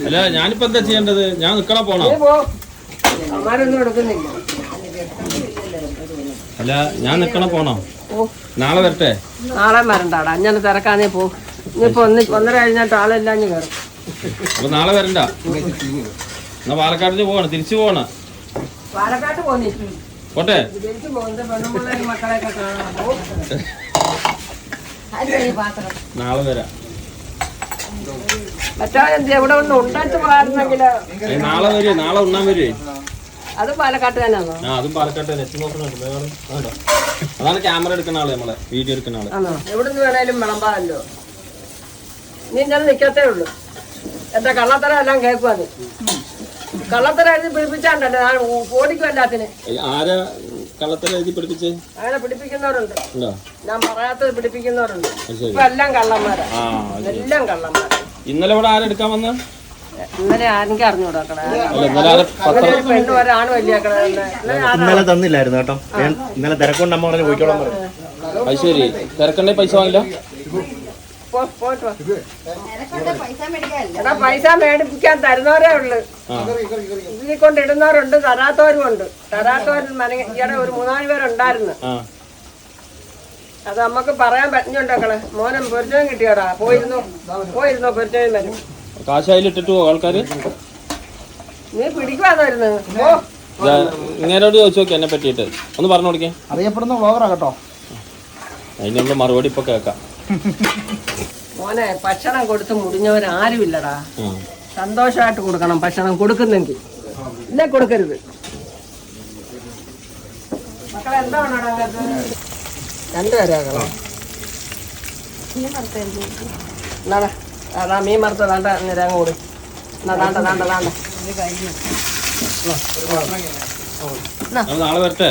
അല്ല ഞാനിപ്പോ എന്താ ചെയ്യേണ്ടത്? ഞാൻ നിക്കണ പോണോ? അല്ല ഞാൻ നിക്കണ പോണോ? നാളെ വരട്ടെ? നാളെ വരണ്ടാടാ, അങ്ങനെ തിരക്കാന്നേ പോ. ഇനിയിപ്പോ 1:30 കഴിഞ്ഞിട്ട് ആളെല്ലാം കയറും. അപ്പൊ നാളെ വരണ്ട? എന്നാ പാലക്കാട്ടിന് പോവാണ്, തിരിച്ചു പോവാണ്. പാലക്കാട്ട് പോന്നേ പോട്ടെ. തിരിച്ചു പോകുന്നത് പെണ്ണുമ്പിള്ളേരും മക്കളെയൊക്കെ കാണാൻ. നാളെ വരാം. മറ്റേ എവിടെ ഒന്ന് ഉണ്ടായിട്ട് പോകാറുണ്ടെങ്കിലോ. നാളെ വരുവേ, നാളെ ഉണ്ണാൻ വരുവേ. അത് പാലക്കാട്ട് തന്നെയാണോ? ആ അതും പാലക്കാട്ട് തന്നെ. അതാണ് ക്യാമറ എടുക്കുന്ന ആള്, നമ്മളെ വീഡിയോ എടുക്കുന്ന ആള്. ആണോ? എവിടുന്ന് വേണേലും വിളമ്പാമല്ലോ. നീ ഞാൻ നിക്കത്തേ ഉള്ളു. എന്റെ കള്ളത്തരം എല്ലാം കേൾക്കും. അത് കള്ളത്തരം എഴുതി പിടിപ്പിച്ചാണ്ടല്ലോ ഞാൻ ഓടിക്കും എല്ലാത്തിന്. ആരാ കള്ളത്തരം എഴുതി പിടിപ്പിച്ചേ? അങ്ങനെ പിടിപ്പിക്കുന്നവരുണ്ട്, ഞാൻ പറയാത്തത് പിടിപ്പിക്കുന്നവരുണ്ട്. ഇപ്പൊ എല്ലാം കള്ളന്മാരാ, എല്ലാം കള്ളന്മാരാ. ഇന്നലെ ഇവിടെ ആരെടുക്കാൻ വന്ന? ഇന്നലെ ആരെങ്കിലും അറിഞ്ഞൂടാ. പെണ്ണു ഒരാണ് വലിയ ഇന്നലെ തന്നില്ലായിരുന്നു കേട്ടോ. ഇന്നലെ തിരക്കൊണ്ട് അമ്മ പറഞ്ഞ് പോയിക്കോളാൻ പറഞ്ഞു. അത് ശരി, തിരക്കണ്ടേ പൈസ വാങ്ങില്ല? എടാ പൈസ മേടിപ്പിക്കാൻ തരുന്നവരേ ഉള്ളു. ഇതിനെ കൊണ്ട് ഇടുന്നവരുണ്ട്, തരാത്തവരും ഉണ്ട്. തരാത്തവരും ഈയിടെ ഒരു 3-4 പേരുണ്ടായിരുന്നു. അത് നമുക്ക് പറയാൻ പറ്റുന്നുണ്ടോക്കളെ. മോനും പൊരിച്ചതും കിട്ടിയോടാ. പോയിരുന്നോ പൊരിച്ചതും വരും. കാശായിലിട്ടിട്ട് പോകും ആൾക്കാര്. നീ പിടിക്കുവാന്നായിരുന്നു. ഇങ്ങനോട് ചോദിച്ചു നോക്കി എന്നെ പറ്റിയിട്ട് ഒന്ന് പറഞ്ഞു കൊടുക്കേ. അറിയപ്പെടുന്ന വ്ളോഗറാ കേട്ടോ. അതിനുള്ള മറുപടി ഇപ്പൊ കേക്കാം. മോനെ ഭക്ഷണം കൊടുത്ത് മുടിഞ്ഞവരാരുമില്ലടാ. സന്തോഷമായിട്ട് കൊടുക്കണം ഭക്ഷണം കൊടുക്കുന്നെങ്കിൽ. ഇല്ലേ കൊടുക്കരുത്. മക്കളെ എന്താ വേണോടാ? 2 പേരാകളോ? എന്നാടാ അതാ മീൻ മറുത്ത താണ്ട നിരങ്ങ കൂടി. താണ്ട നാളെ വരട്ടെ.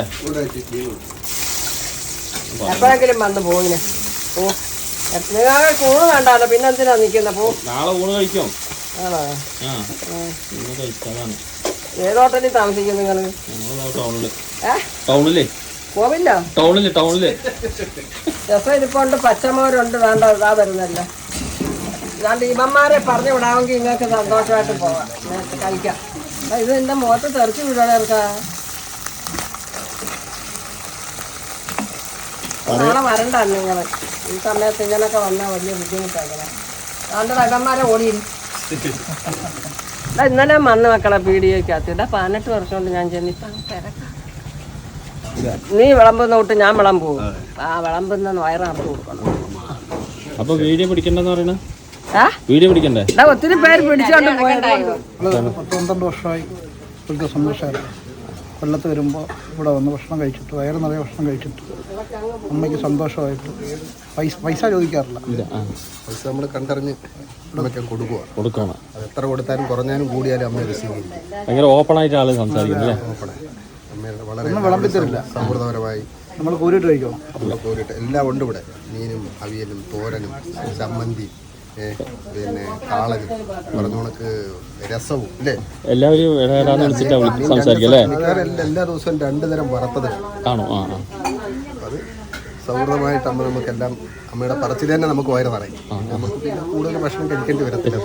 എപ്പോഴെങ്കിലും വന്ന് പോയിനെ. ഓ നിങ്ങൾ കൂണ് വേണ്ടല്ലോ, പിന്നെ എന്തിനാ നിക്കുന്ന? പോ. നാളെ ഊണ് കഴിക്കും. ആണോ? കഴിച്ചതാണ്. ഏത് ഹോട്ടലിൽ താമസിക്കും നിങ്ങള്? ടൗണില്. പോവില്ല? ടൗണില് രസം ഇരിപ്പുണ്ട്, പച്ചമോരുണ്ട്. വേണ്ട ഇതാ വരുന്നല്ല. അല്ലാണ്ട് ഇവന്മാരെ പറഞ്ഞു വിടാമെങ്കിൽ നിങ്ങൾക്ക് സന്തോഷമായിട്ട് പോവാം, കഴിക്കാം. ഇത് എന്റെ മുഖത്ത് തെറിച്ച് വിടാൻ ഇറക്കാ. നാളെ വരണ്ട നിങ്ങൾ. ഈ സമയത്ത് ഇങ്ങനൊക്കെ വന്നാൽ വലിയ ബുദ്ധിമുട്ടാക്കണം. അതുകൊണ്ട് ഇവന്മാരെ ഓടിയില്ല. ഇന്നലെ വന്ന് മക്കളെ പീടികയ്ക്കകത്ത്. 18 വർഷം കൊണ്ട് ഞാൻ ചെന്നിപ്പം തിരക്കാം. നീ വിളമ്പുന്ന തൊട്ട് ഞാൻ വിളമ്പും. ആ വിളമ്പുന്ന വയറിറത്ത് കൊടുക്കണം. അപ്പൊ വീഡിയോ പിടിക്കണ്ടെന്ന് പറയണ? വീഡിയോ പിടിക്കണ്ടേ? ഒത്തിരി പേര് പിടിച്ചോണ്ട് പോയിട്ടുണ്ടായിരുന്നു. 12 വർഷമായി ഇപ്പോഴത്തെ സന്തോഷമായിരുന്നു. കൊല്ലത്ത് വരുമ്പോൾ ഇവിടെ വന്ന് ഭക്ഷണം കഴിച്ചിട്ട്, വയറ് നിറയെ ഭക്ഷണം കഴിച്ചിട്ട് അമ്മയ്ക്ക് സന്തോഷമായിട്ട് പൈസ ചോദിക്കാറില്ല. പൈസ നമ്മൾ കണ്ടറിഞ്ഞ് അമ്മയ്ക്ക് കൊടുക്കുകയാണ്. അത് എത്ര കൊടുത്താലും കുറഞ്ഞാലും കൂടിയാലും അമ്മ റിസീവ് ചെയ്യും. ഭയങ്കര ഓപ്പണായിട്ട് ആള് സംസാരിക്കുന്നത്. അമ്മയുടെ വളരെ വിളമ്പിത്തരില്ല. സൗഹൃദപരമായി നമ്മൾ കോരിട്ട് കഴിക്കണം. കോരിട്ട് എല്ലാം ഉണ്ട് ഇവിടെ. മീനും അവിയലും തോരനും ചമ്മന്തി, പിന്നെ കാളനും പറഞ്ഞോണക്ക് രസവും ഇല്ലേ. എല്ലാവരും സംസാരിക്കല്ലേ. എല്ലാ ദിവസവും 2 തരം വറുത്തത് കാണോ. അത് സൗഹൃദമായിട്ട് അമ്മ നമുക്കെല്ലാം അമ്മയുടെ പറച്ചിൽ തന്നെ നമുക്ക് വയറ് നിറയും. നമുക്ക് പിന്നെ കൂടുതൽ ഭക്ഷണം കഴിക്കേണ്ടി വരത്തില്ല.